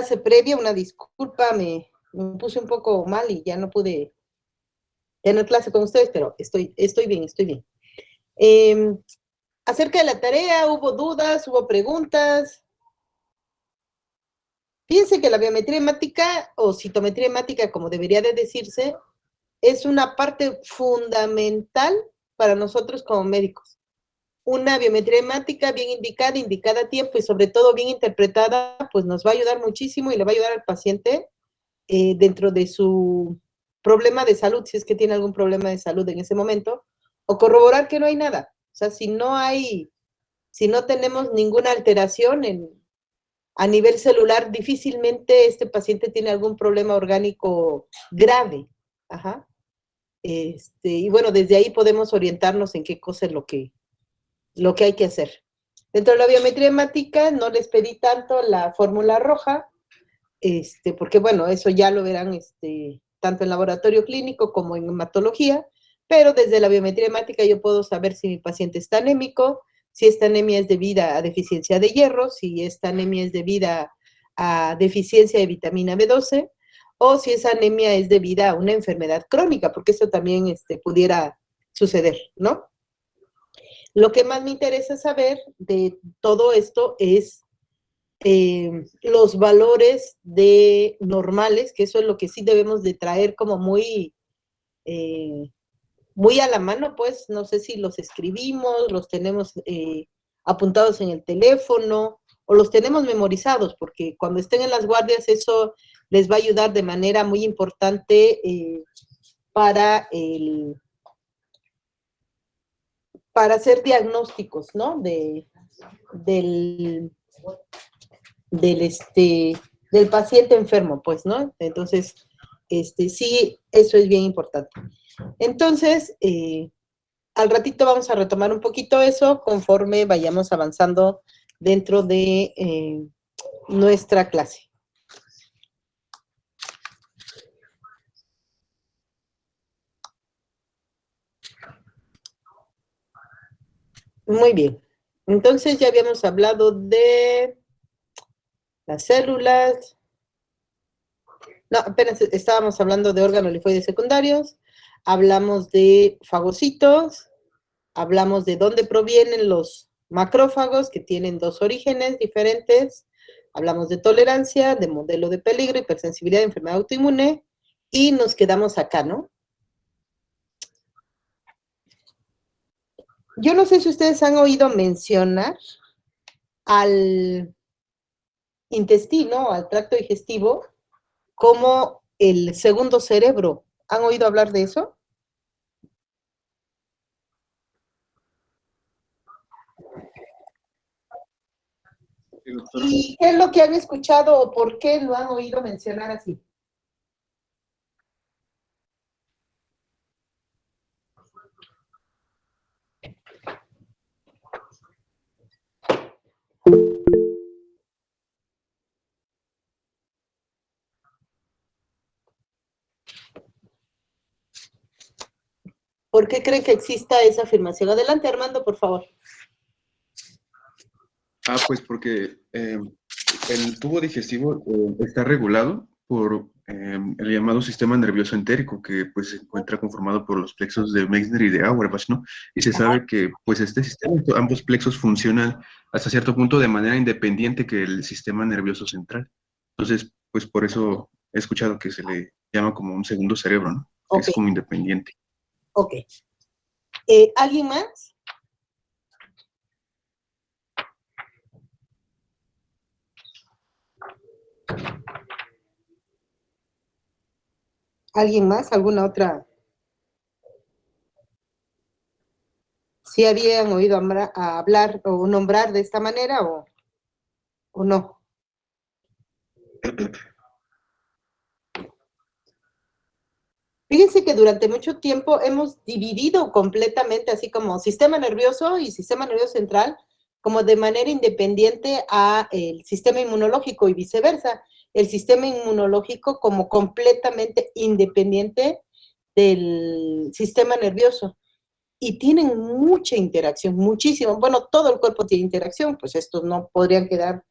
clase previa, una disculpa, me puse un poco mal y ya no pude tener clase con ustedes, pero estoy bien, estoy bien. Acerca de la tarea, ¿hubo dudas, hubo preguntas? Fíjense que la biometría hemática, o citometría hemática, como debería de decirse, es una parte fundamental para nosotros como médicos. Una biometría hemática bien indicada, indicada a tiempo y sobre todo bien interpretada, pues nos va a ayudar muchísimo y le va a ayudar al paciente dentro de su problema de salud, si es que tiene algún problema de salud en ese momento, o corroborar que no hay nada. O sea, si no tenemos ninguna alteración a nivel celular, difícilmente este paciente tiene algún problema orgánico grave. Ajá. Y bueno, desde ahí podemos orientarnos en qué cosa es lo que hay que hacer. Dentro de la biometría hemática no les pedí tanto la fórmula roja, porque bueno, eso ya lo verán tanto en laboratorio clínico como en hematología, pero desde la biometría hemática yo puedo saber si mi paciente está anémico, si esta anemia es debida a deficiencia de hierro, si esta anemia es debida a deficiencia de vitamina B12, o si esa anemia es debida a una enfermedad crónica, porque eso también pudiera suceder, ¿no? Lo que más me interesa saber de todo esto es los valores normales, que eso es lo que sí debemos de traer como muy a la mano, pues, no sé si los escribimos, los tenemos apuntados en el teléfono, o los tenemos memorizados, porque cuando estén en las guardias eso les va a ayudar de manera muy importante para hacer diagnósticos, ¿no? Del paciente enfermo, pues, ¿no? Entonces, sí, eso es bien importante. Entonces, al ratito vamos a retomar un poquito eso conforme vayamos avanzando dentro de nuestra clase. Muy bien. Entonces ya habíamos hablado de las células. No, apenas estábamos hablando de órganos linfoides secundarios. Hablamos de fagocitos. Hablamos de dónde provienen los macrófagos, que tienen dos orígenes diferentes. Hablamos de tolerancia, de modelo de peligro, hipersensibilidad, enfermedad autoinmune. Y nos quedamos acá, ¿no? Yo no sé si ustedes han oído mencionar al intestino, al tracto digestivo, como el segundo cerebro. ¿Han oído hablar de eso? ¿Y qué es lo que han escuchado o por qué lo han oído mencionar así? ¿Por qué creen que exista esa afirmación? Adelante, Armando, por favor. Pues porque el tubo digestivo está regulado por el llamado sistema nervioso entérico, que pues se encuentra conformado por los plexos de Meissner y de Auerbach, ¿no? Y se sabe que pues este sistema, ambos plexos funcionan hasta cierto punto de manera independiente que el sistema nervioso central. Entonces, pues por eso he escuchado que se le llama como un segundo cerebro, ¿no? Que es como independiente. Ok. ¿Alguien más? ¿Alguien más? ¿Alguna otra? ¿Sí habían oído hablar o nombrar de esta manera o no? Fíjense que durante mucho tiempo hemos dividido completamente, así como sistema nervioso y sistema nervioso central, como de manera independiente a el sistema inmunológico y viceversa. El sistema inmunológico como completamente independiente del sistema nervioso. Y tienen mucha interacción, muchísimo. Bueno, todo el cuerpo tiene interacción, pues estos no podrían quedar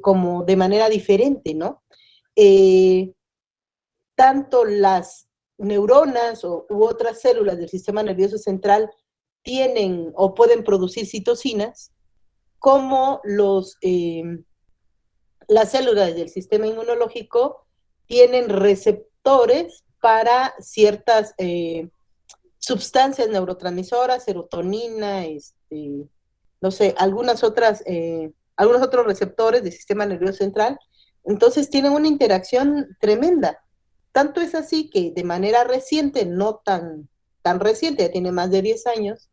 como de manera diferente, ¿no? Eh, Tanto las neuronas u otras células del sistema nervioso central tienen o pueden producir citocinas, como las células del sistema inmunológico tienen receptores para ciertas sustancias neurotransmisoras, serotonina, no sé, algunos otros receptores del sistema nervioso central. Entonces tienen una interacción tremenda. Tanto es así que de manera reciente, no tan reciente, ya tiene más de 10 años,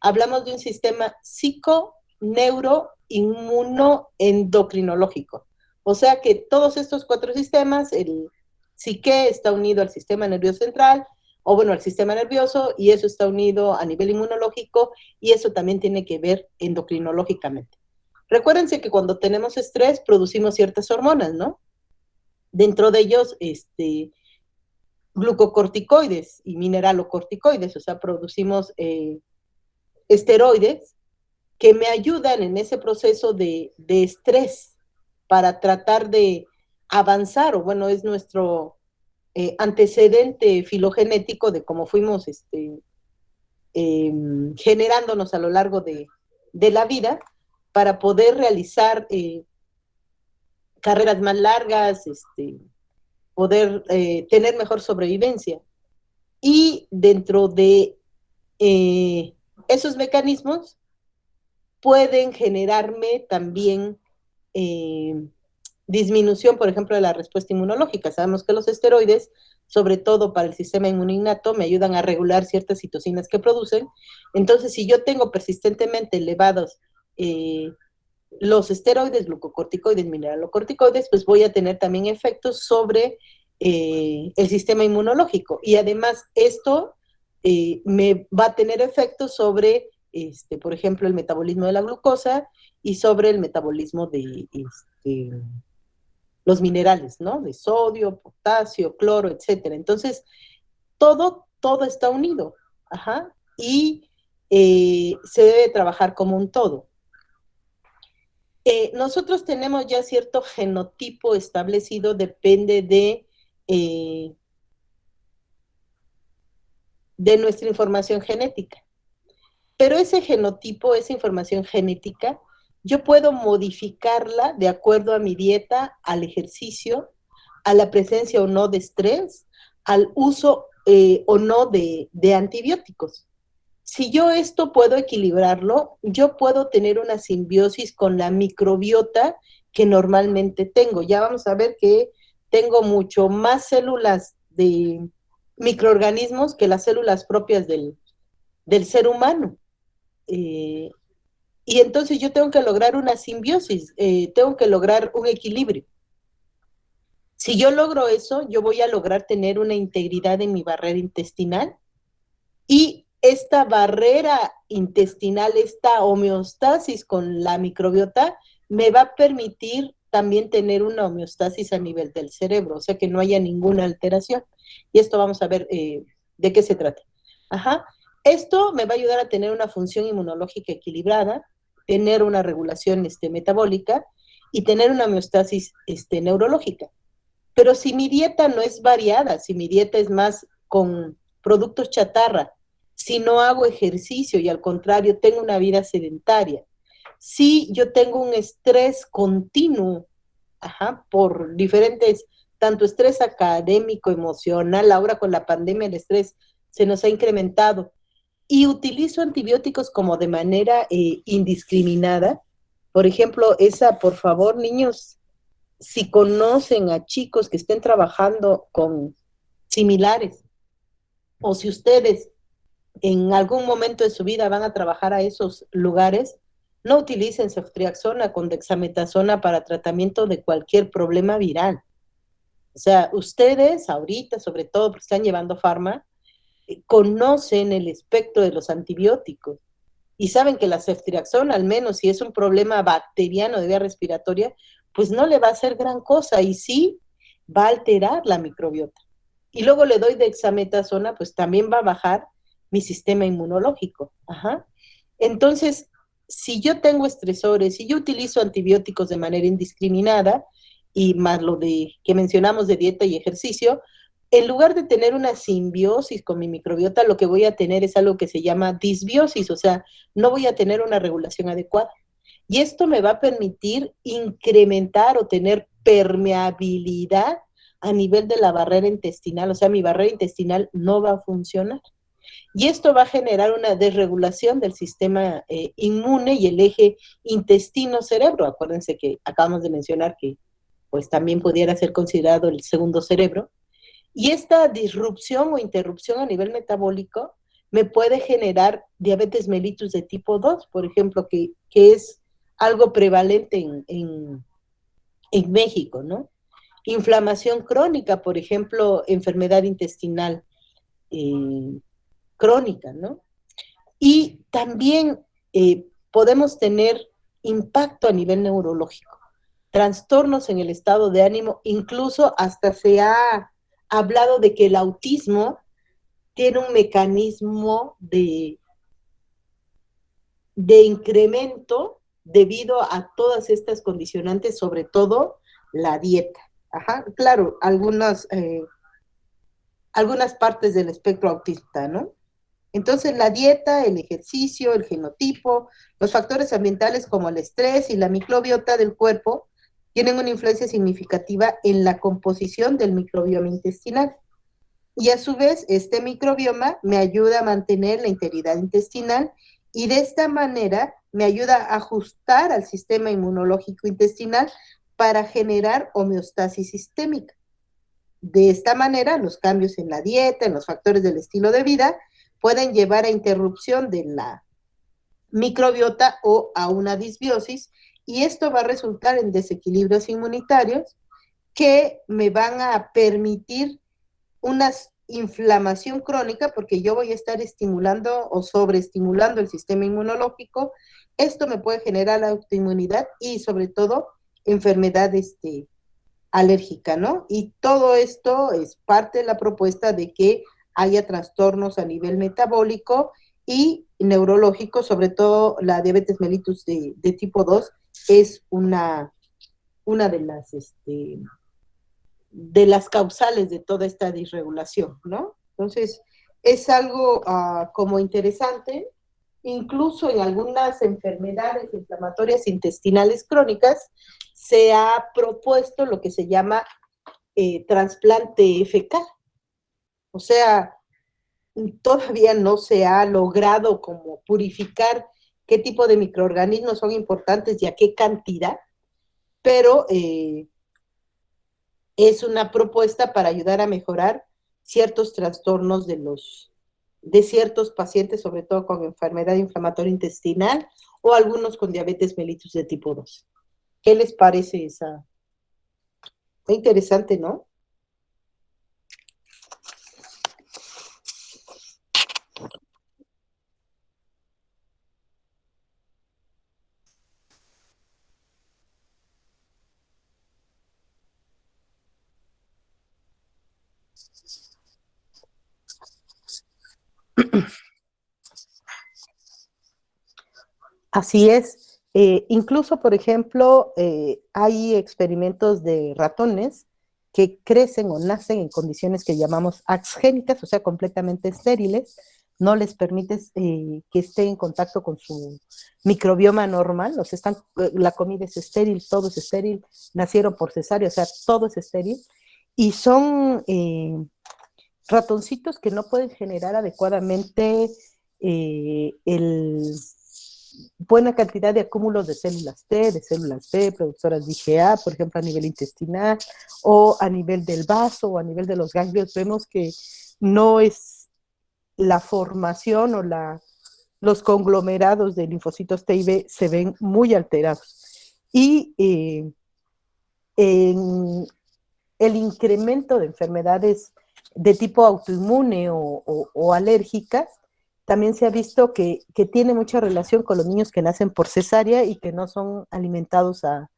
hablamos de un sistema psico-neuro-inmunoendocrinológico. O sea que todos estos 4 sistemas, el psique está unido al sistema nervioso central, o bueno, al sistema nervioso, y eso está unido a nivel inmunológico, y eso también tiene que ver endocrinológicamente. Recuérdense que cuando tenemos estrés producimos ciertas hormonas, ¿no? Dentro de ellos, glucocorticoides y mineralocorticoides, o sea, producimos esteroides que me ayudan en ese proceso de estrés para tratar de avanzar, o bueno, es nuestro antecedente filogenético de cómo fuimos generándonos a lo largo de la vida para poder realizar carreras más largas, poder tener mejor sobrevivencia. Y dentro de esos mecanismos pueden generarme también disminución, por ejemplo, de la respuesta inmunológica. Sabemos que los esteroides, sobre todo para el sistema inmunoinnato, me ayudan a regular ciertas citocinas que producen. Entonces, si yo tengo persistentemente elevados los esteroides, glucocorticoides, mineralocorticoides, pues voy a tener también efectos sobre el sistema inmunológico. Y además esto me va a tener efectos sobre, por ejemplo, el metabolismo de la glucosa y sobre el metabolismo de los minerales, ¿no? De sodio, potasio, cloro, etcétera. Entonces, todo está unido. Ajá. Y se debe trabajar como un todo. Nosotros tenemos ya cierto genotipo establecido, depende de nuestra información genética. Pero ese genotipo, esa información genética, yo puedo modificarla de acuerdo a mi dieta, al ejercicio, a la presencia o no de estrés, al uso o no de antibióticos. Si yo esto puedo equilibrarlo, yo puedo tener una simbiosis con la microbiota que normalmente tengo. Ya vamos a ver que tengo mucho más células de microorganismos que las células propias del ser humano. Eh, y entonces yo tengo que lograr una simbiosis, tengo que lograr un equilibrio. Si yo logro eso, yo voy a lograr tener una integridad en mi barrera intestinal y esta barrera intestinal, esta homeostasis con la microbiota, me va a permitir también tener una homeostasis a nivel del cerebro, o sea que no haya ninguna alteración. Y esto vamos a ver de qué se trata. Ajá. Esto me va a ayudar a tener una función inmunológica equilibrada, tener una regulación metabólica y tener una homeostasis neurológica. Pero si mi dieta no es variada, si mi dieta es más con productos chatarra, si no hago ejercicio y al contrario tengo una vida sedentaria, si yo tengo un estrés continuo, ajá, por diferentes, tanto estrés académico, emocional, ahora con la pandemia el estrés se nos ha incrementado, y utilizo antibióticos como de manera indiscriminada, por ejemplo, por favor, niños, si conocen a chicos que estén trabajando con similares, o si ustedes en algún momento de su vida van a trabajar a esos lugares, no utilicen ceftriaxona con dexametasona para tratamiento de cualquier problema viral. O sea, ustedes ahorita, sobre todo porque están llevando farma, conocen el espectro de los antibióticos y saben que la ceftriaxona, al menos si es un problema bacteriano de vía respiratoria, pues no le va a hacer gran cosa y sí va a alterar la microbiota. Y luego le doy dexametasona, pues también va a bajar mi sistema inmunológico. Ajá. Entonces, si yo tengo estresores, si yo utilizo antibióticos de manera indiscriminada, y más lo de que mencionamos de dieta y ejercicio, en lugar de tener una simbiosis con mi microbiota, lo que voy a tener es algo que se llama disbiosis, o sea, no voy a tener una regulación adecuada. Y esto me va a permitir incrementar o tener permeabilidad a nivel de la barrera intestinal, o sea, mi barrera intestinal no va a funcionar. Y esto va a generar una desregulación del sistema inmune y el eje intestino-cerebro. Acuérdense que acabamos de mencionar que pues también pudiera ser considerado el segundo cerebro. Y esta disrupción o interrupción a nivel metabólico me puede generar diabetes mellitus de tipo 2, por ejemplo, que es algo prevalente en México, ¿no? Inflamación crónica, por ejemplo, enfermedad intestinal eh, crónica, ¿no? Y también podemos tener impacto a nivel neurológico, trastornos en el estado de ánimo, incluso hasta se ha hablado de que el autismo tiene un mecanismo de incremento debido a todas estas condicionantes, sobre todo la dieta. Ajá, claro, algunas partes del espectro autista, ¿no? Entonces, la dieta, el ejercicio, el genotipo, los factores ambientales como el estrés y la microbiota del cuerpo tienen una influencia significativa en la composición del microbioma intestinal. Y a su vez, este microbioma me ayuda a mantener la integridad intestinal y de esta manera me ayuda a ajustar al sistema inmunológico intestinal para generar homeostasis sistémica. De esta manera, los cambios en la dieta, en los factores del estilo de vida, pueden llevar a interrupción de la microbiota o a una disbiosis, y esto va a resultar en desequilibrios inmunitarios que me van a permitir una inflamación crónica porque yo voy a estar estimulando o sobreestimulando el sistema inmunológico. Esto me puede generar autoinmunidad y sobre todo enfermedad alérgica, ¿no? Y todo esto es parte de la propuesta de que haya trastornos a nivel metabólico y neurológico, sobre todo la diabetes mellitus de tipo 2 es una de las causales de toda esta disregulación, ¿no? Entonces, es algo como interesante, incluso en algunas enfermedades inflamatorias intestinales crónicas, se ha propuesto lo que se llama trasplante fecal. O sea, todavía no se ha logrado como purificar qué tipo de microorganismos son importantes y a qué cantidad, pero es una propuesta para ayudar a mejorar ciertos trastornos de ciertos pacientes, sobre todo con enfermedad inflamatoria intestinal o algunos con diabetes mellitus de tipo 2. ¿Qué les parece esa? Muy interesante, ¿no? Así es. Incluso, por ejemplo, hay experimentos de ratones que crecen o nacen en condiciones que llamamos axgénicas, o sea, completamente estériles. No les permites que esté en contacto con su microbioma normal, o sea, la comida es estéril, todo es estéril, nacieron por cesárea, o sea, todo es estéril. Y son ratoncitos que no pueden generar adecuadamente el buena cantidad de acúmulos de células T, de células B, productoras de IgA, por ejemplo, a nivel intestinal, o a nivel del vaso, o a nivel de los ganglios, vemos que no es la formación o los conglomerados de linfocitos T y B se ven muy alterados. Y en el incremento de enfermedades de tipo autoinmune o alérgicas, también se ha visto que tiene mucha relación con los niños que nacen por cesárea y que no son alimentados a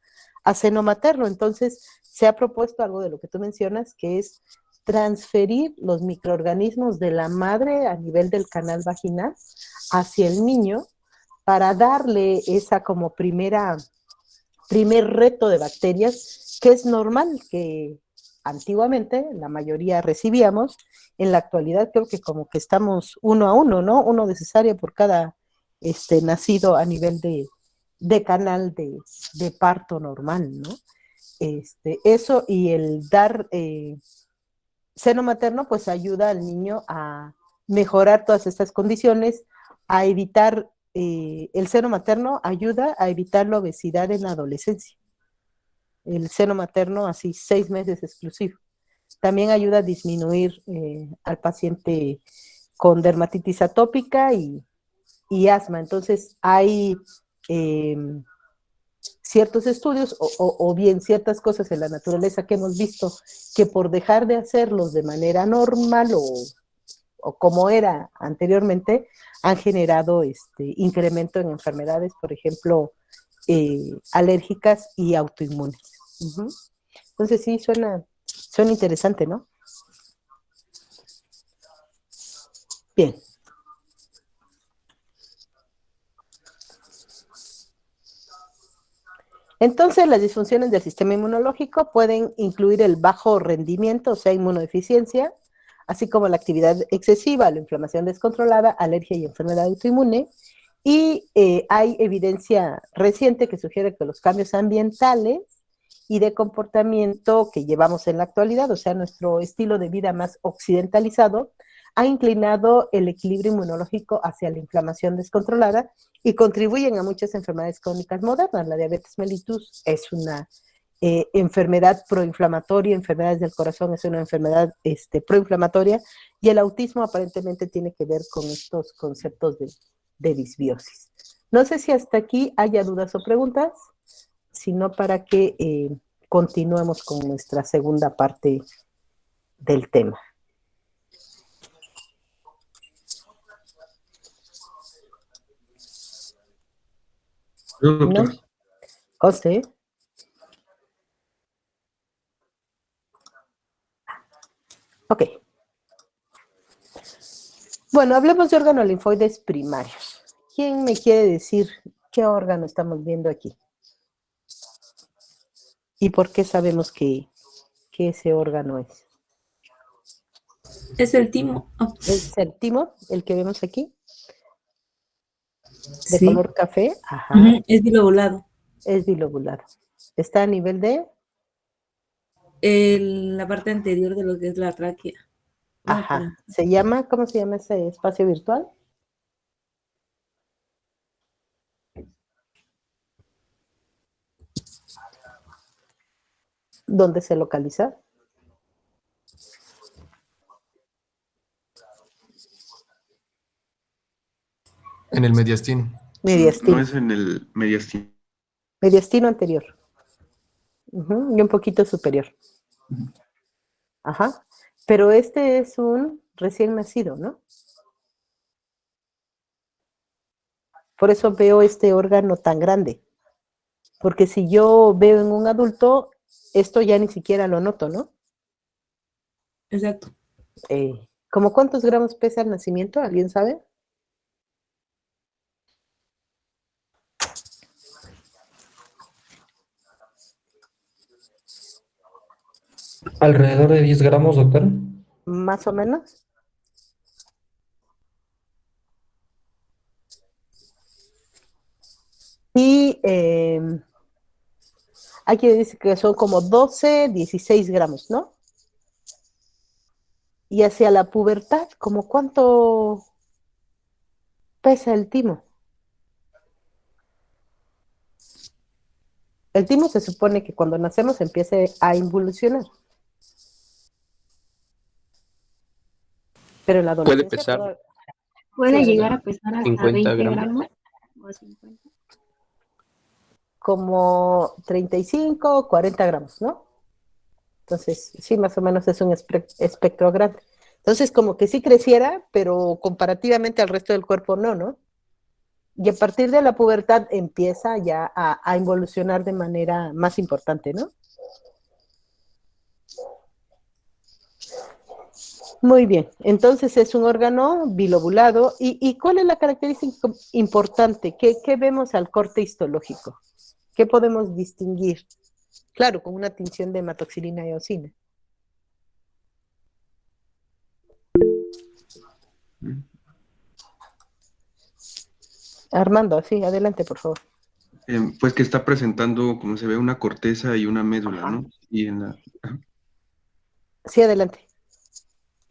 seno materno. Entonces, se ha propuesto algo de lo que tú mencionas, que es transferir los microorganismos de la madre a nivel del canal vaginal hacia el niño para darle esa como primer reto de bacterias, que es normal que antiguamente la mayoría recibíamos. En la actualidad creo que como que estamos 1 a 1, ¿no? Uno de cesárea por cada nacido a nivel de canal de parto normal, ¿no? Eso y el dar seno materno, pues ayuda al niño a mejorar todas estas condiciones, a evitar, el seno materno ayuda a evitar la obesidad en la adolescencia. El seno materno, así 6 meses exclusivo. También ayuda a disminuir al paciente con dermatitis atópica y asma. Entonces, hay eh, ciertos estudios o bien ciertas cosas en la naturaleza que hemos visto que por dejar de hacerlos de manera normal o como era anteriormente, han generado incremento en enfermedades, por ejemplo, alérgicas y autoinmunes. Uh -huh. Entonces sí, suena interesante, ¿no? Bien. Entonces, las disfunciones del sistema inmunológico pueden incluir el bajo rendimiento, o sea, inmunodeficiencia, así como la actividad excesiva, la inflamación descontrolada, alergia y enfermedad autoinmune. Y hay evidencia reciente que sugiere que los cambios ambientales y de comportamiento que llevamos en la actualidad, o sea, nuestro estilo de vida más occidentalizado, ha inclinado el equilibrio inmunológico hacia la inflamación descontrolada y contribuyen a muchas enfermedades crónicas modernas. La diabetes mellitus es una enfermedad proinflamatoria, enfermedades del corazón es una enfermedad proinflamatoria, y el autismo aparentemente tiene que ver con estos conceptos de disbiosis. No sé si hasta aquí haya dudas o preguntas, sino para que continuemos con nuestra segunda parte del tema. No, doctor. ¿No? José. Ok. Bueno, hablemos de órganos linfoides primarios. ¿Quién me quiere decir qué órgano estamos viendo aquí? ¿Y por qué sabemos que ese órgano es? Es el timo. Oh. ¿Es el timo, el que vemos aquí? De Sí. color café. Ajá. Es bilobulado. Es bilobulado. ¿Está a nivel de? La parte anterior de lo que es la tráquea. Ajá. ¿Se llama, cómo se llama ese espacio virtual? ¿Dónde se localiza? En el mediastino. Mediastino. No es en el mediastino. Mediastino anterior. Y un poquito superior. Ajá. Pero este es un recién nacido, ¿no? Por eso veo este órgano tan grande. Porque si yo veo en un adulto, esto ya ni siquiera lo noto, ¿no? Exacto. ¿Cómo cuántos gramos pesa el nacimiento? ¿Alguien sabe? Alrededor de 10 gramos, doctor. Más o menos. Y aquí dice que son como 12, 16 gramos, ¿no? Y hacia la pubertad, ¿como cuánto pesa el timo? El timo se supone que cuando nacemos empiece a involucionar. Pero en la Puede adolescencia pesar Puede Sí, llegar a pesar hasta 50 20 gramos. gramos o 50. como 35 o 40 gramos, ¿no? Entonces, sí, más o menos es un espectro grande. Entonces, como que sí creciera, pero comparativamente al resto del cuerpo no, ¿no? Y a partir de la pubertad empieza ya a involucionar de manera más importante, ¿no? Muy bien, entonces es un órgano bilobulado. ¿Y cuál es la característica importante? ¿Qué vemos al corte histológico? ¿Qué podemos distinguir? Claro, con una tinción de hematoxilina y eosina. Armando, sí, adelante, por favor. Pues que está presentando, como se ve, una corteza y una médula, ¿no? Y en la, Sí, adelante.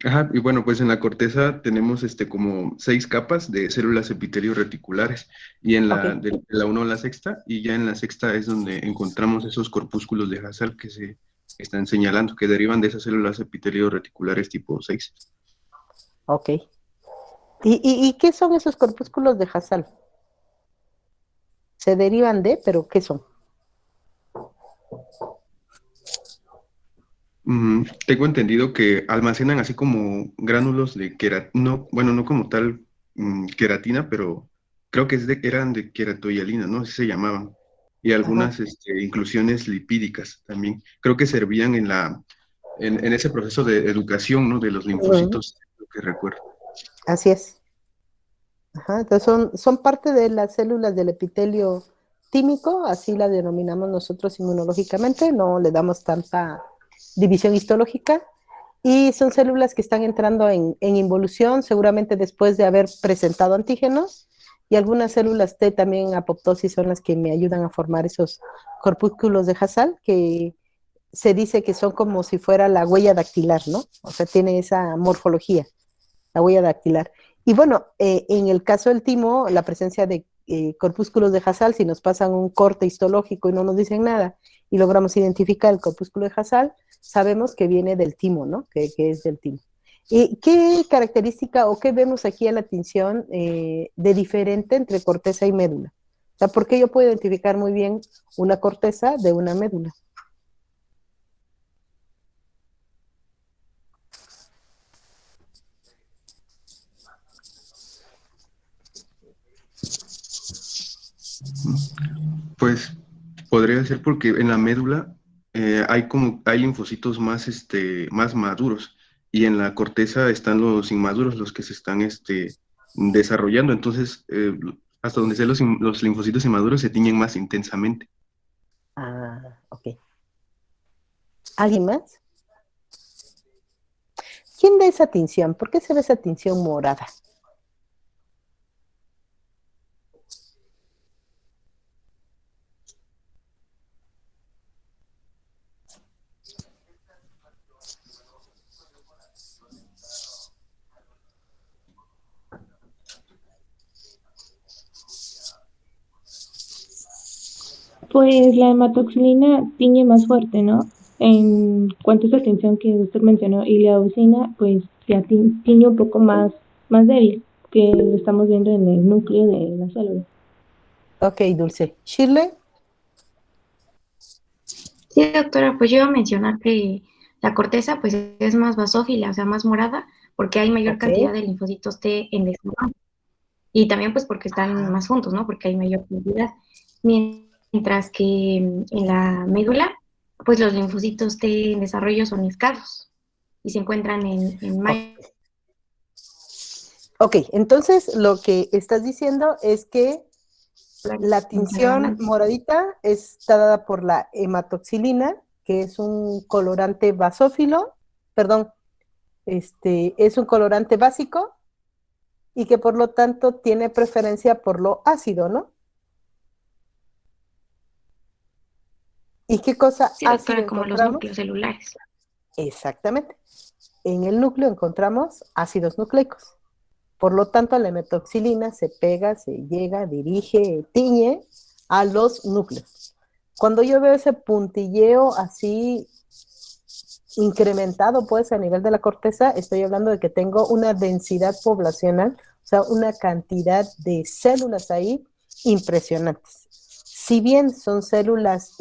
ajá, y bueno, pues en la corteza tenemos como 6 capas de células epitelio reticulares, y en Ok, de la 1 a la sexta, y ya en la sexta es donde encontramos esos corpúsculos de Hassall que se están señalando, que derivan de esas células epitelio reticulares tipo 6. ok. ¿Y qué son esos corpúsculos de Hassall? Se derivan de, pero ¿qué son? Tengo entendido que almacenan así como gránulos de queratina, no, bueno, no como tal queratina, pero creo que eran de queratohialina, ¿no? Así se llamaban. Y Ajá, algunas inclusiones lipídicas también. Creo que servían en ese proceso de educación, ¿no? De los ujú, linfocitos, lo que recuerdo. así es. Ajá, entonces son parte de las células del epitelio tímico, así la denominamos nosotros inmunológicamente, no le damos tanta división histológica, y son células que están entrando en involución, seguramente después de haber presentado antígenos, y algunas células T también en apoptosis son las que me ayudan a formar esos corpúsculos de Hassall, que se dice que son como si fuera la huella dactilar, ¿no? O sea, tiene esa morfología, la huella dactilar. Y bueno, en el caso del timo, la presencia de corpúsculos de Hassall, si nos pasan un corte histológico y no nos dicen nada, y logramos identificar el corpúsculo de Hassall, sabemos que viene del timo, ¿no? Que es del timo. ¿Y qué característica o qué vemos aquí en la tinción de diferente entre corteza y médula? O sea, ¿por qué yo puedo identificar muy bien una corteza de una médula? Pues podría ser porque en la médula hay linfocitos más, más maduros, y en la corteza están los inmaduros, los que se están desarrollando. Entonces, hasta donde sé, los linfocitos inmaduros se tiñen más intensamente. Ah, ok. ¿Alguien más? ¿Quién ve esa tinción? ¿Por qué se ve esa tinción morada? Pues la hematoxilina tiñe más fuerte, ¿no? En cuanto a esa tinción que usted mencionó, y la eosina, pues ya tiñe un poco más débil, que lo estamos viendo en el núcleo de la célula. Ok, Dulce. ¿Shirley? Sí, doctora, pues yo iba a mencionar que la corteza pues es más basófila, o sea, más morada, porque hay mayor Ok. cantidad de linfocitos T en desarrollo. Y también pues porque están Ah, más juntos, ¿no? Porque hay mayor cantidad. Mientras que en la médula, pues los linfocitos T en desarrollo son escasos y se encuentran en mayor. ok, entonces lo que estás diciendo es que la tinción moradita está dada por la hematoxilina, que es un colorante basófilo, perdón, es un colorante básico y que por lo tanto tiene preferencia por lo ácido, ¿no? ¿Y qué cosa Sí, ácido doctora, como los encontramos? núcleos celulares. Exactamente. En el núcleo encontramos ácidos nucleicos. Por lo tanto, la hematoxilina se pega, se llega, dirige, tiñe a los núcleos. Cuando yo veo ese puntilleo así incrementado, pues, a nivel de la corteza, estoy hablando de que tengo una densidad poblacional, o sea, una cantidad de células ahí impresionantes. Si bien son células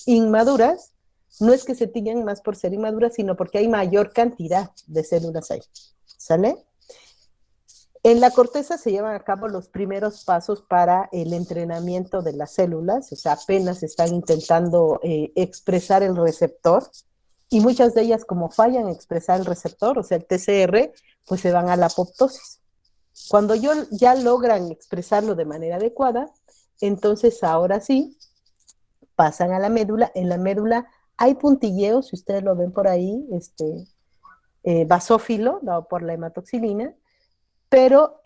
inmaduras, no es que se tiñan más por ser inmaduras, sino porque hay mayor cantidad de células ahí. ¿Sale? En la corteza se llevan a cabo los primeros pasos para el entrenamiento de las células, o sea, apenas están intentando expresar el receptor, y muchas de ellas, como fallan en expresar el receptor, o sea, el TCR, pues se van a la apoptosis. Cuando ya logran expresarlo de manera adecuada, entonces ahora sí pasan a la médula. En la médula hay puntilleos, si ustedes lo ven por ahí, basófilo, dado por la hematoxilina, pero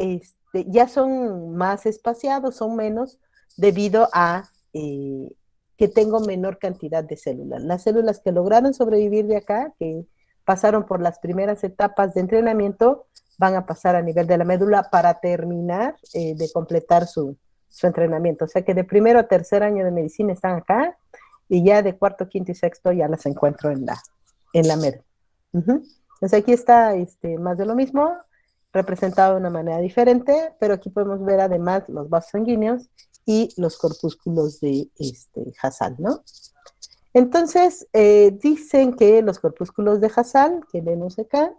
ya son más espaciados, son menos, debido a que tengo menor cantidad de células. Las células que lograron sobrevivir de acá, que pasaron por las primeras etapas de entrenamiento, van a pasar a nivel de la médula para terminar de completar su entrenamiento. O sea que de primero a tercer año de medicina están acá, y ya de cuarto, quinto y sexto ya las encuentro en la médula. Entonces aquí está más de lo mismo, representado de una manera diferente, pero aquí podemos ver además los vasos sanguíneos y los corpúsculos de Hassall, ¿no? Entonces, dicen que los corpúsculos de Hassall, que vemos acá,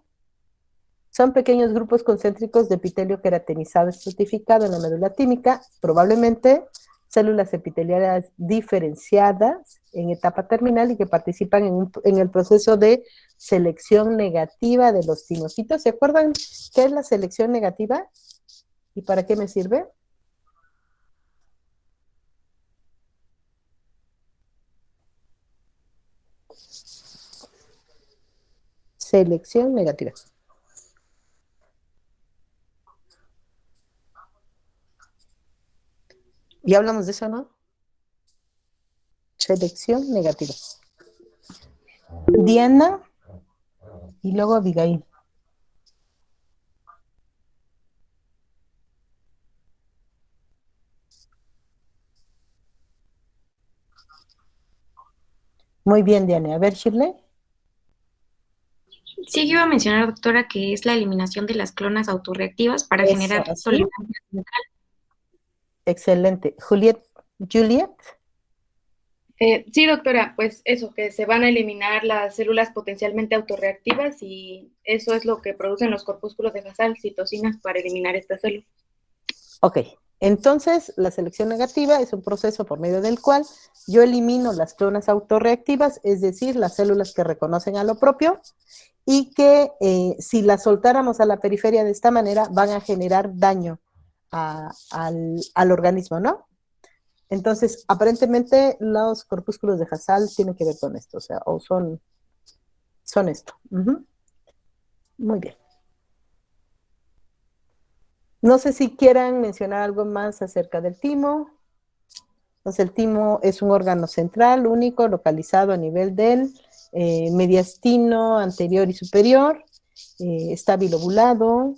son pequeños grupos concéntricos de epitelio queratinizado estratificado en la médula tímica, probablemente células epiteliales diferenciadas en etapa terminal y que participan en el proceso de selección negativa de los timocitos. ¿Se acuerdan qué es la selección negativa y para qué me sirve? Selección negativa. Ya hablamos de eso, ¿no? Selección negativa. Diana y luego Abigail. Muy bien, Diana. A ver, Shirley. Sí, yo iba a mencionar, doctora, que es la eliminación de las clonas autorreactivas para Eso, generar así. tolerancia central. Excelente. Juliet. Sí, doctora, pues eso, que se van a eliminar las células potencialmente autorreactivas y eso es lo que producen los corpúsculos de Hassall, citocinas, para eliminar estas células. Ok, entonces la selección negativa es un proceso por medio del cual yo elimino las clonas autorreactivas, es decir, las células que reconocen a lo propio y que si las soltáramos a la periferia de esta manera van a generar daño al organismo, ¿no? Entonces, aparentemente los corpúsculos de Hassall tienen que ver con esto, o sea, o son esto. Muy bien. No sé si quieran mencionar algo más acerca del timo. Entonces, el timo es un órgano central, único, localizado a nivel del mediastino anterior y superior. Está bilobulado,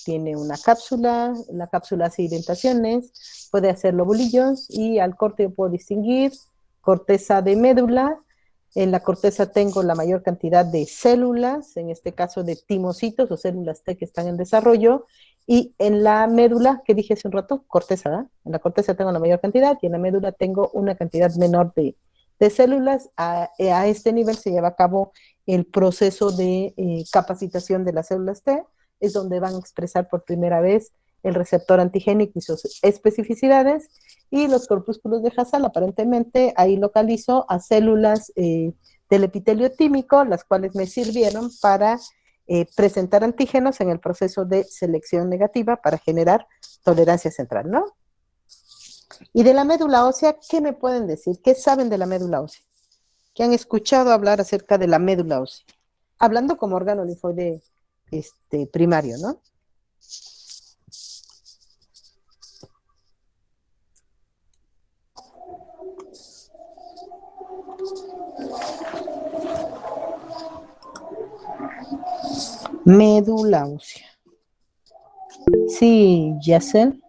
tiene una cápsula, la cápsula hace indentaciones, puede hacer lobulillos y al corte yo puedo distinguir corteza de médula. En la corteza tengo la mayor cantidad de células, en este caso de timocitos o células T que están en desarrollo, y en la médula, que dije hace un rato, corteza, ¿verdad? En la corteza tengo la mayor cantidad y en la médula tengo una cantidad menor de células. A este nivel se lleva a cabo el proceso de capacitación de las células T, es donde van a expresar por primera vez el receptor antigénico y sus especificidades, y los corpúsculos de Hassall, aparentemente, ahí localizo a células del epitelio tímico, las cuales me sirvieron para presentar antígenos en el proceso de selección negativa para generar tolerancia central, ¿no? Y de la médula ósea, ¿qué me pueden decir? ¿Qué saben de la médula ósea? ¿Qué han escuchado hablar acerca de la médula ósea? Hablando como órgano linfoide primario, ¿no? Médula ósea. Sí, Yacel.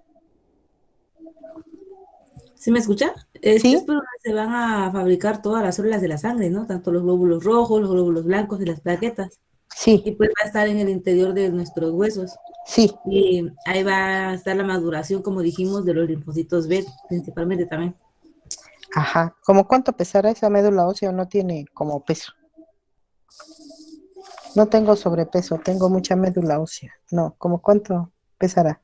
¿Sí me escucha? Sí. Es por donde se van a fabricar todas las células de la sangre, ¿no? Tanto los glóbulos rojos, los glóbulos blancos y las plaquetas. Sí. Y pues va a estar en el interior de nuestros huesos. Sí. Y ahí va a estar la maduración, como dijimos, de los linfocitos B, principalmente también. Ajá. ¿Cómo cuánto pesará esa médula ósea o no tiene como peso? No tengo sobrepeso, tengo mucha médula ósea. No, ¿cómo cuánto pesará?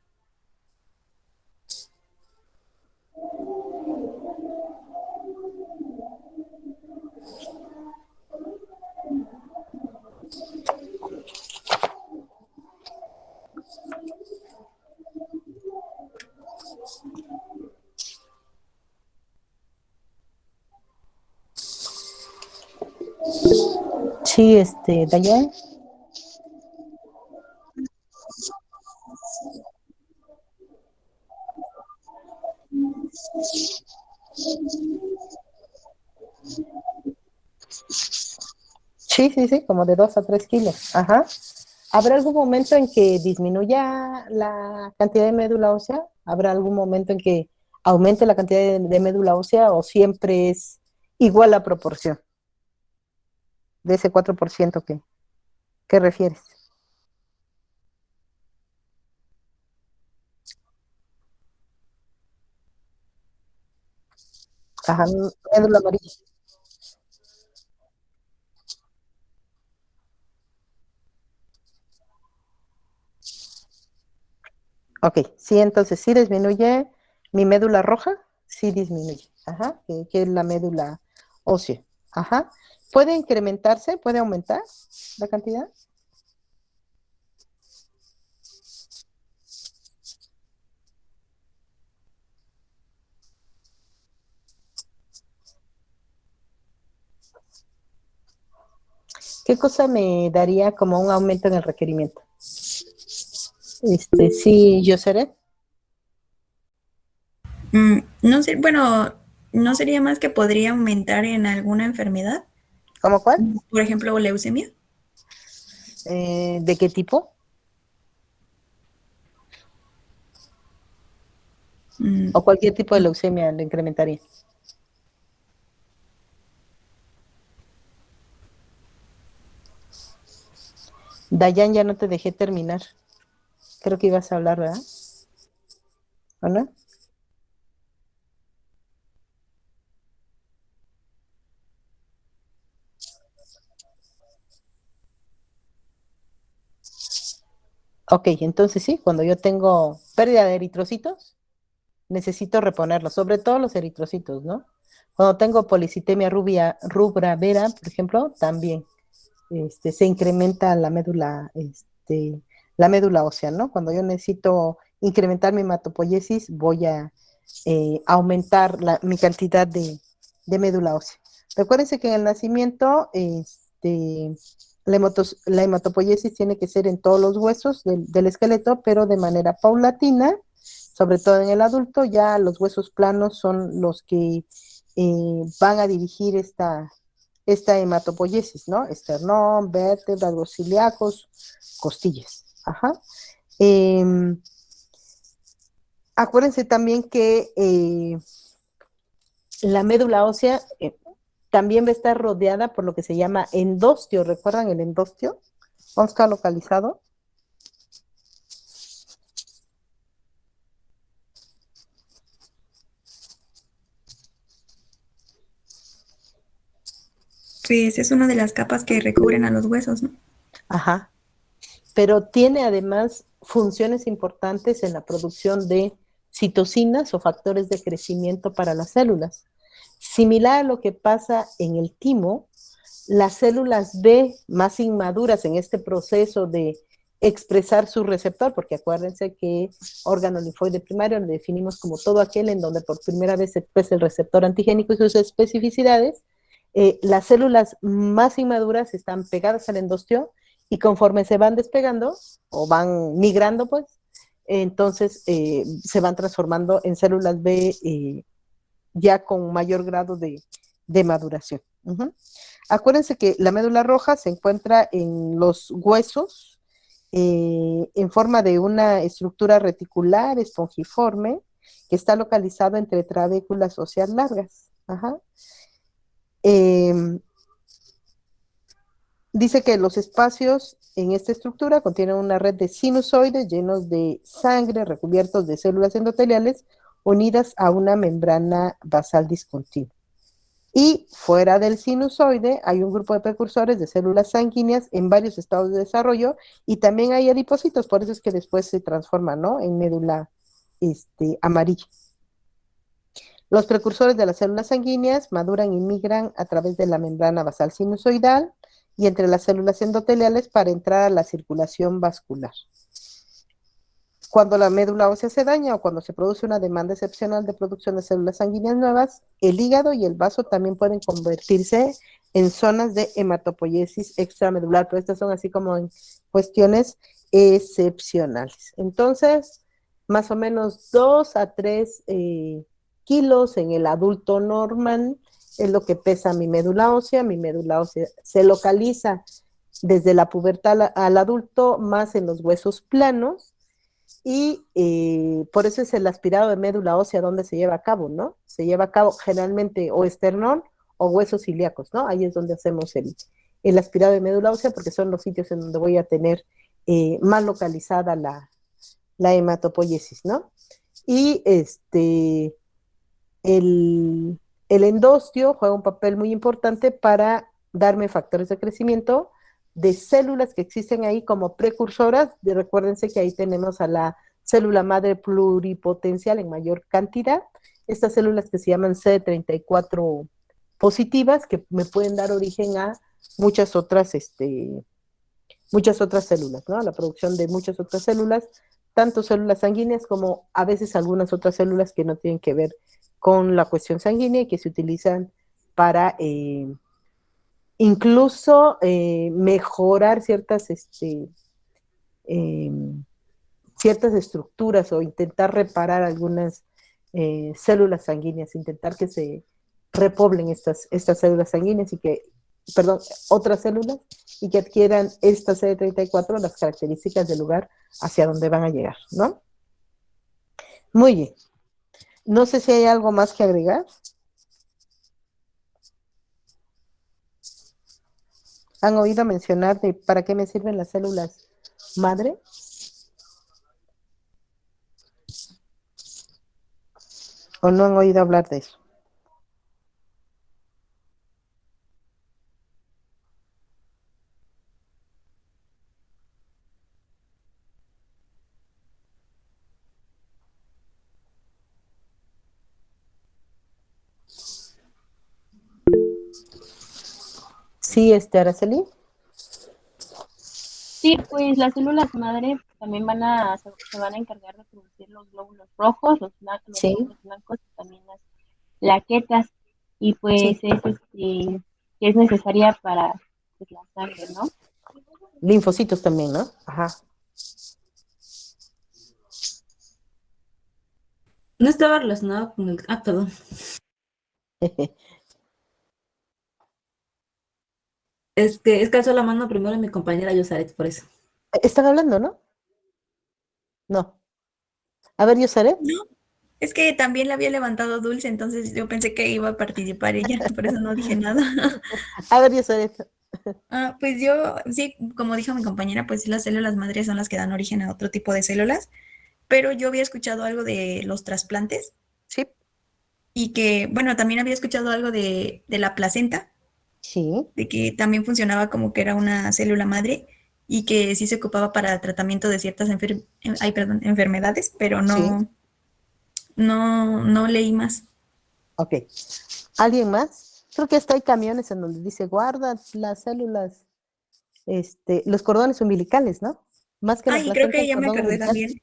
Sí, Dayan. Sí, sí, sí, como de 2 a 3 kilos. Ajá. ¿Habrá algún momento en que disminuya la cantidad de médula ósea? ¿Habrá algún momento en que aumente la cantidad de médula ósea o siempre es igual la proporción de ese 4% que refieres? Ajá, médula amarilla. Ok, sí, entonces sí disminuye mi médula roja, sí disminuye, ajá, que es la médula ósea, ajá. ¿Puede incrementarse? ¿Puede aumentar la cantidad? ¿Qué cosa me daría como un aumento en el requerimiento? Sí, yo seré. No sé, bueno, ¿no sería más que podría aumentar en alguna enfermedad? ¿Cómo cuál? Por ejemplo, leucemia. ¿De qué tipo? Mm, ¿O cualquier tipo de leucemia le incrementaría? Dayan, ya no te dejé terminar. Creo que ibas a hablar, ¿verdad? ¿O no? Ok, entonces sí, cuando yo tengo pérdida de eritrocitos, necesito reponerlos, sobre todo los eritrocitos, ¿no? Cuando tengo policitemia rubra vera, por ejemplo, también se incrementa la médula ósea, ¿no? Cuando yo necesito incrementar mi hematopoiesis, voy a aumentar mi cantidad de médula ósea. Recuérdense que en el nacimiento, la hematopoiesis tiene que ser en todos los huesos del esqueleto, pero de manera paulatina, sobre todo en el adulto. Ya los huesos planos son los que van a dirigir esta hematopoiesis, ¿no? Esternón, vértebras, los celíacos, costillas. Ajá. Acuérdense también que la médula ósea también va a estar rodeada por lo que se llama endostio. ¿Recuerdan el endostio? ¿Dónde está localizado? Pues es una de las capas que recubren a los huesos, ¿no? Ajá. Pero tiene además funciones importantes en la producción de citocinas o factores de crecimiento para las células. Similar a lo que pasa en el timo, las células B más inmaduras en este proceso de expresar su receptor, porque acuérdense que órgano linfoide primario lo definimos como todo aquel en donde por primera vez se expresa el receptor antigénico y sus especificidades. Las células más inmaduras están pegadas al endostio y conforme se van despegando o van migrando, pues, entonces se van transformando en células B ya con mayor grado de maduración. Uh-huh. Acuérdense que la médula roja se encuentra en los huesos en forma de una estructura reticular espongiforme que está localizado entre trabéculas óseas largas. Ajá. Dice que los espacios en esta estructura contienen una red de sinusoides llenos de sangre recubiertos de células endoteliales unidas a una membrana basal discontinua. Y fuera del sinusoide hay un grupo de precursores de células sanguíneas en varios estados de desarrollo y también hay adipocitos, por eso es que después se transforman, ¿no?, en médula amarilla. Los precursores de las células sanguíneas maduran y migran a través de la membrana basal sinusoidal y entre las células endoteliales para entrar a la circulación vascular. Cuando la médula ósea se daña o cuando se produce una demanda excepcional de producción de células sanguíneas nuevas, el hígado y el vaso también pueden convertirse en zonas de hematopoiesis extramedular, pero estas son así como en cuestiones excepcionales. Entonces, más o menos 2 a 3 kilos en el adulto normal es lo que pesa mi médula ósea. Mi médula ósea se localiza desde la pubertad al adulto, más en los huesos planos, y por eso es el aspirado de médula ósea donde se lleva a cabo, ¿no? Se lleva a cabo generalmente o esternón o huesos ilíacos, ¿no? Ahí es donde hacemos el aspirado de médula ósea, porque son los sitios en donde voy a tener más localizada la hematopoiesis, ¿no? Y el endostio juega un papel muy importante para darme factores de crecimiento de células que existen ahí como precursoras. Recuérdense que ahí tenemos a la célula madre pluripotencial en mayor cantidad, estas células que se llaman CD34 positivas, que me pueden dar origen a muchas otras células, ¿no? La producción de muchas otras células, tanto células sanguíneas como a veces algunas otras células que no tienen que ver con la cuestión sanguínea y que se utilizan para incluso mejorar ciertas estructuras o intentar reparar algunas células sanguíneas, intentar que se repoblen estas células sanguíneas otras células, y que adquieran esta CD34 las características del lugar hacia donde van a llegar, ¿no? Muy bien. No sé si hay algo más que agregar. ¿Han oído mencionar de para qué me sirven las células madre? ¿O no han oído hablar de eso? Sí, Araceli. Sí, pues las células madre también se van a encargar de producir los glóbulos rojos, los Sí. glóbulos blancos y también las plaquetas. Y pues Sí. que es necesaria para pues, la sangre, ¿no? Linfocitos también, ¿no? Ajá. No estaba relacionado con el... Ah, perdón. Es que alzó la mano primero mi compañera Yosaret, por eso. ¿Están hablando, no? No. A ver, Yosaret. No, es que también la había levantado Dulce, entonces yo pensé que iba a participar ella, por eso no dije nada. A ver, Yosaret. Pues yo, sí, como dijo mi compañera, pues sí, las células madres son las que dan origen a otro tipo de células, pero yo había escuchado algo de los trasplantes. Sí. Y que, bueno, también había escuchado algo de la placenta. Sí. De que también funcionaba como que era una célula madre y que sí se ocupaba para el tratamiento de ciertas enfermedades, pero no, no leí más. Ok. ¿Alguien más? Creo que hasta hay camiones en donde dice guarda las células, los cordones umbilicales, ¿no? Más que la Y creo placenta, que el ya me cordón acordé umbilical. también.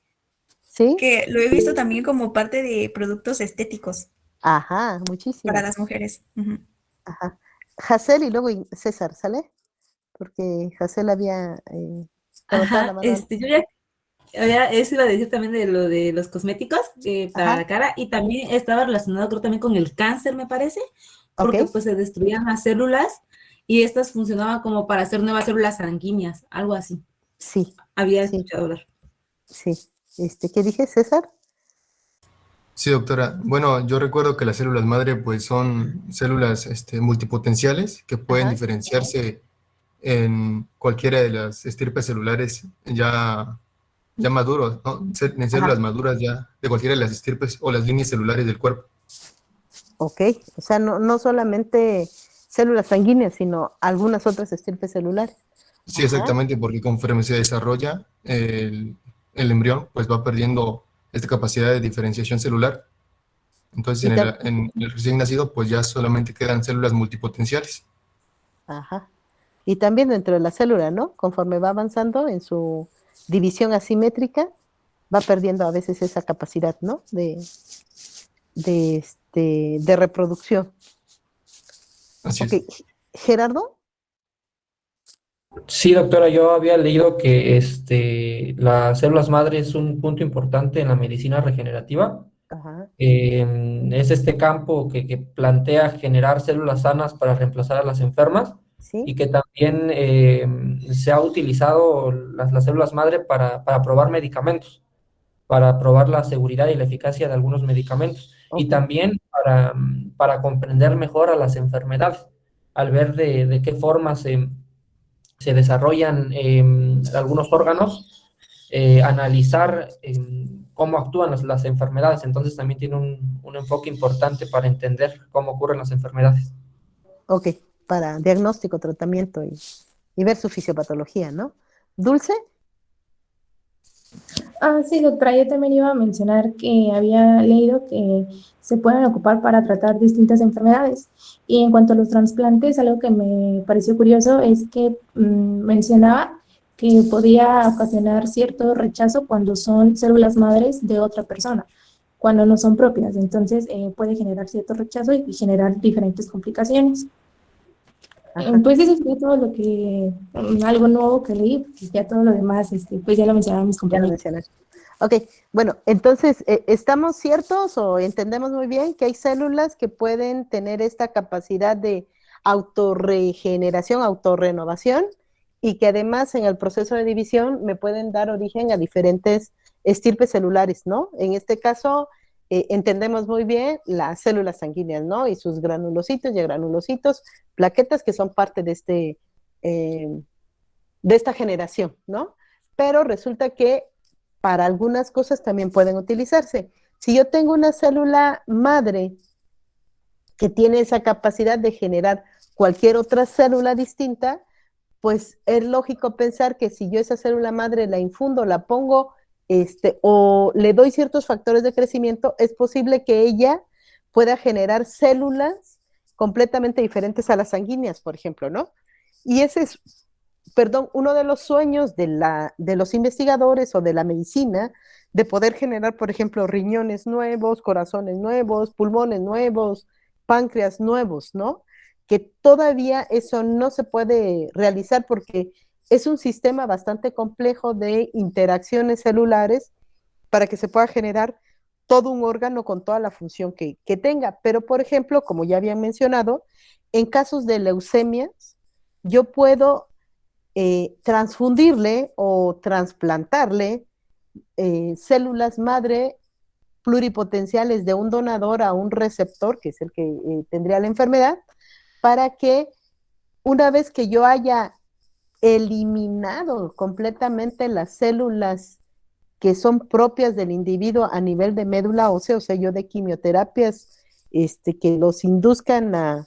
¿Sí? Que lo he visto también como parte de productos estéticos Ajá, muchísimo. para las mujeres. Ujú. Ajá. Jacel y luego César, ¿sale? Porque Jacel había levantado la Ajá, mano. yo eso iba a decir también de lo de los cosméticos para Ajá. la cara, y también estaba relacionado creo también con el cáncer, me parece, porque Ok. pues se destruían las células y estas funcionaban como para hacer nuevas células sanguíneas, algo así. Sí. Había Sí. escuchado hablar. Sí. ¿Qué dije, César? Sí, doctora. Bueno, yo recuerdo que las células madre pues son células multipotenciales que pueden Ajá. diferenciarse en cualquiera de las estirpes celulares ya maduros, ¿no? En células Ajá. maduras ya de cualquiera de las estirpes o las líneas celulares del cuerpo. Ok. O sea, no solamente células sanguíneas, sino algunas otras estirpes celulares. Sí, Ajá. exactamente, porque conforme se desarrolla el embrión, pues va perdiendo esta capacidad de diferenciación celular. Entonces, en el recién nacido, pues ya solamente quedan células multipotenciales. Ajá. Y también dentro de la célula, ¿no? Conforme va avanzando en su división asimétrica, va perdiendo a veces esa capacidad, ¿no? De reproducción. Así Ok. es. Gerardo. Sí, doctora, yo había leído que las células madre es un punto importante en la medicina regenerativa. Ajá. Es este campo que plantea generar células sanas para reemplazar a las enfermas Sí. y que también se ha utilizado las células madre para probar medicamentos, para probar la seguridad y la eficacia de algunos medicamentos y Ok. también para comprender mejor a las enfermedades, al ver de qué forma se desarrollan algunos órganos, analizar cómo actúan las enfermedades. Entonces también tiene un enfoque importante para entender cómo ocurren las enfermedades. Ok, para diagnóstico, tratamiento y ver su fisiopatología, ¿no? Dulce. Sí, doctora, yo también iba a mencionar que había leído que se pueden ocupar para tratar distintas enfermedades. Y en cuanto a los trasplantes, algo que me pareció curioso es que mencionaba que podía ocasionar cierto rechazo cuando son células madres de otra persona, cuando no son propias. Entonces, puede generar cierto rechazo y generar diferentes complicaciones. Pues eso sería todo lo que, algo nuevo que leí, porque ya todo lo demás, pues ya lo mencionaron mis Ya lo compañeros. mencioné. Ok, bueno, entonces, ¿estamos ciertos o entendemos muy bien que hay células que pueden tener esta capacidad de autorregeneración, autorrenovación, y que además en el proceso de división me pueden dar origen a diferentes estirpes celulares, ¿no? En este caso, entendemos muy bien las células sanguíneas, ¿no? Y sus granulocitos y granulocitos, plaquetas que son parte de esta generación, ¿no? Pero resulta que para algunas cosas también pueden utilizarse. Si yo tengo una célula madre que tiene esa capacidad de generar cualquier otra célula distinta, pues es lógico pensar que si yo esa célula madre la infundo, la pongo, o le doy ciertos factores de crecimiento, es posible que ella pueda generar células completamente diferentes a las sanguíneas, por ejemplo, ¿no? Y ese es, perdón, uno de los sueños de los investigadores o de la medicina, de poder generar, por ejemplo, riñones nuevos, corazones nuevos, pulmones nuevos, páncreas nuevos, ¿no? Que todavía eso no se puede realizar porque es un sistema bastante complejo de interacciones celulares para que se pueda generar todo un órgano con toda la función que tenga. Pero, por ejemplo, como ya habían mencionado, en casos de leucemias, yo puedo transfundirle o trasplantarle células madre pluripotenciales de un donador a un receptor, que es el que tendría la enfermedad, para que una vez que yo haya eliminado completamente las células que son propias del individuo a nivel de médula ósea, o sea, yo de quimioterapias que los induzcan a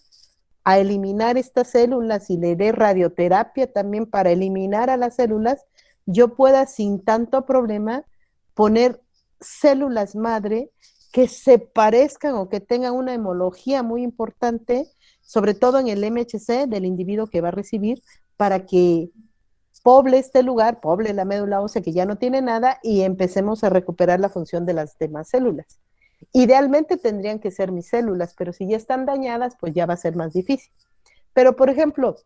eliminar estas células y le dé radioterapia también para eliminar a las células, yo pueda sin tanto problema poner células madre que se parezcan o que tengan una hemología muy importante, sobre todo en el MHC del individuo que va a recibir, para que poble este lugar, poble la médula ósea que ya no tiene nada y empecemos a recuperar la función de las demás células. Idealmente tendrían que ser mis células, pero si ya están dañadas, pues ya va a ser más difícil. Pero, por ejemplo,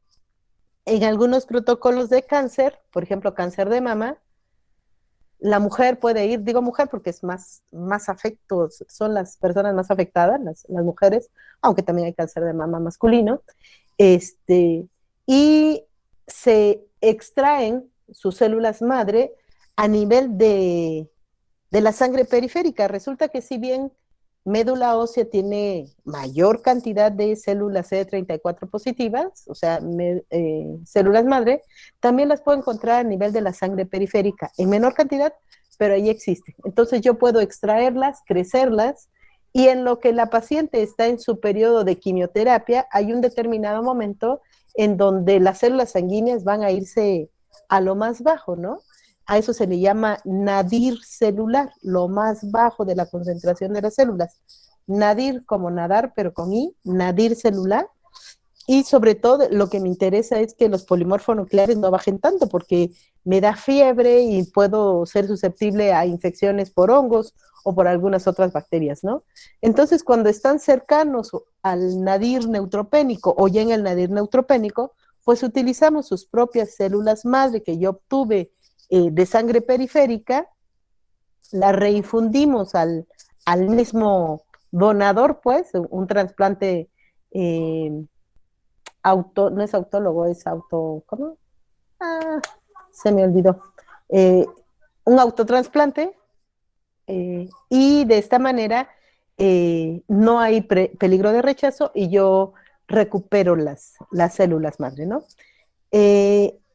en algunos protocolos de cáncer, por ejemplo, cáncer de mama, la mujer puede ir, digo mujer porque es más afectos, son las personas más afectadas, las mujeres, aunque también hay cáncer de mama masculino, y se extraen sus células madre a nivel de la sangre periférica. Resulta que si bien médula ósea tiene mayor cantidad de células CD34 positivas, o sea, células madre, también las puedo encontrar a nivel de la sangre periférica, en menor cantidad, pero ahí existe. Entonces yo puedo extraerlas, crecerlas, y en lo que la paciente está en su periodo de quimioterapia, hay un determinado momento en donde las células sanguíneas van a irse a lo más bajo, ¿no? A eso se le llama nadir celular, lo más bajo de la concentración de las células. Nadir como nadar, pero con I, nadir celular. Y sobre todo lo que me interesa es que los polimorfonucleares no bajen tanto porque me da fiebre y puedo ser susceptible a infecciones por hongos o por algunas otras bacterias, ¿no? Entonces, cuando están cercanos al nadir neutropénico o ya en el nadir neutropénico, pues utilizamos sus propias células madre que yo obtuve de sangre periférica, las reinfundimos al mismo donador, pues, un trasplante no es autólogo, es ¿cómo? Se me olvidó. Un autotransplante, y de esta manera no hay peligro de rechazo y yo recupero las células madre, ¿no?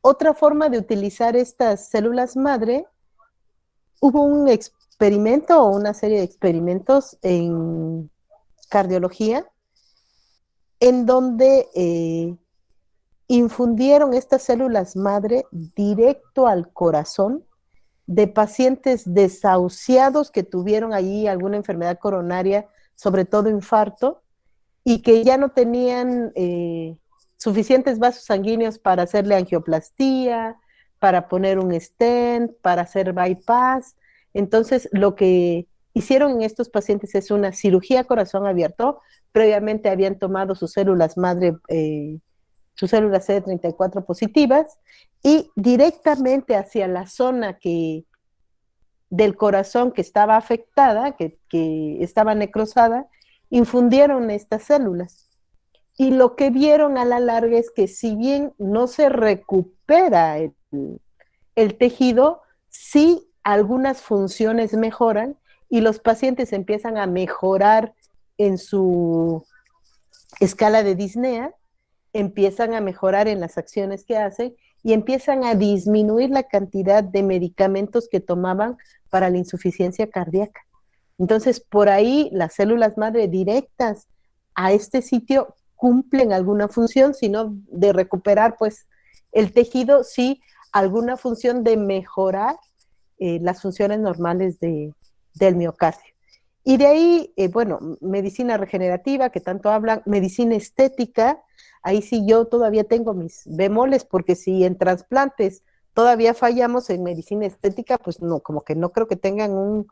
Otra forma de utilizar estas células madre, hubo un experimento o una serie de experimentos en cardiología en donde infundieron estas células madre directo al corazón de pacientes desahuciados que tuvieron allí alguna enfermedad coronaria, sobre todo infarto, y que ya no tenían suficientes vasos sanguíneos para hacerle angioplastía, para poner un stent, para hacer bypass. Entonces, lo que hicieron en estos pacientes es una cirugía corazón abierto. Previamente habían tomado sus células madre, sus células CD34 positivas, y directamente hacia la zona del corazón que estaba afectada, que estaba necrosada, infundieron estas células. Y lo que vieron a la larga es que si bien no se recupera el tejido, sí algunas funciones mejoran y los pacientes empiezan a mejorar en su escala de disnea, empiezan a mejorar en las acciones que hacen y empiezan a disminuir la cantidad de medicamentos que tomaban para la insuficiencia cardíaca. Entonces, por ahí las células madre directas a este sitio cumplen alguna función, sino de recuperar pues el tejido, sí, alguna función de mejorar las funciones normales del miocardio. Y de ahí, bueno, medicina regenerativa, que tanto hablan, medicina estética, ahí sí yo todavía tengo mis bemoles, porque si en trasplantes todavía fallamos, en medicina estética, pues no, como que no creo que tengan un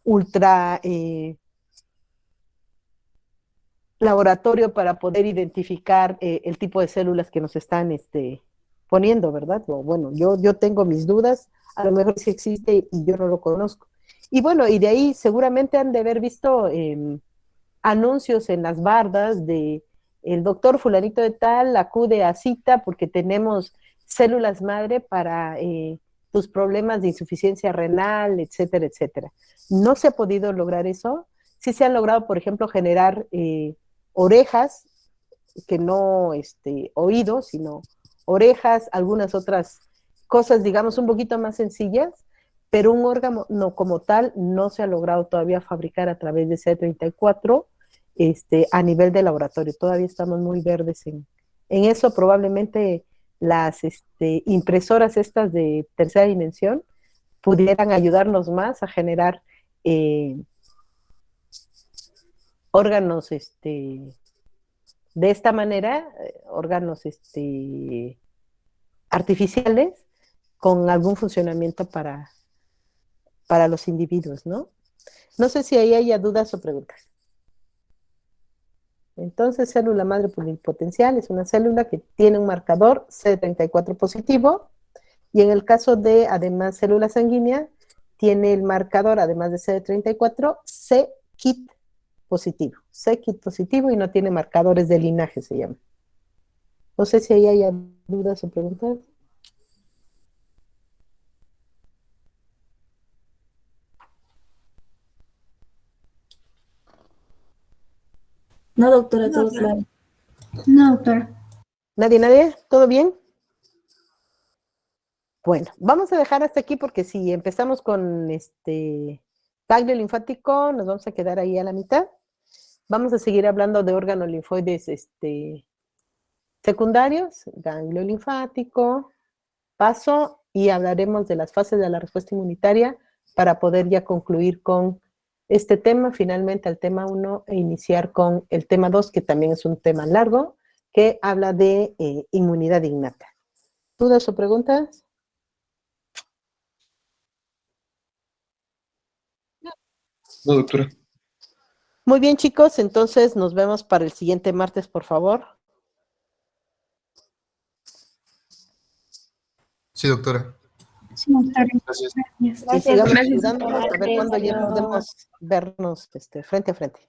ultra laboratorio para poder identificar el tipo de células que nos están poniendo, ¿verdad? O, bueno, yo tengo mis dudas, a lo mejor sí existe y yo no lo conozco. Y bueno, y de ahí seguramente han de haber visto anuncios en las bardas de el doctor fulanito de tal acude a cita porque tenemos células madre para tus problemas de insuficiencia renal, etcétera, etcétera. No se ha podido lograr eso. Sí se han logrado, por ejemplo, generar orejas, que no oídos, sino orejas, algunas otras cosas, digamos, un poquito más sencillas, pero un órgano no, como tal no se ha logrado todavía fabricar a través de CD34 a nivel de laboratorio. Todavía estamos muy verdes en eso. Probablemente las impresoras estas de tercera dimensión pudieran ayudarnos más a generar órganos de esta manera, órganos artificiales con algún funcionamiento para los individuos, ¿no? No sé si ahí haya dudas o preguntas. Entonces, célula madre pluripotencial es una célula que tiene un marcador CD34 positivo, y en el caso de, además, célula sanguínea, tiene el marcador, además de CD34, c-KIT positivo. c-KIT positivo y no tiene marcadores de linaje, se llama. No sé si ahí haya dudas o preguntas. No, doctora, todo claro. No, doctora. ¿Nadie? ¿Todo bien? Bueno, vamos a dejar hasta aquí porque si empezamos con ganglio linfático, nos vamos a quedar ahí a la mitad. Vamos a seguir hablando de órganos linfoides secundarios, ganglio linfático, paso, y hablaremos de las fases de la respuesta inmunitaria para poder ya concluir con este tema, finalmente al tema 1, e iniciar con el tema 2, que también es un tema largo, que habla de inmunidad innata. ¿Dudas o preguntas? No, doctora. Muy bien, chicos, entonces nos vemos para el siguiente martes, por favor. Sí, doctora. Sí, doctora. Gracias. Y Gracias. sigamos Gracias. ayudándonos a ver cuándo ya podemos vernos frente a frente.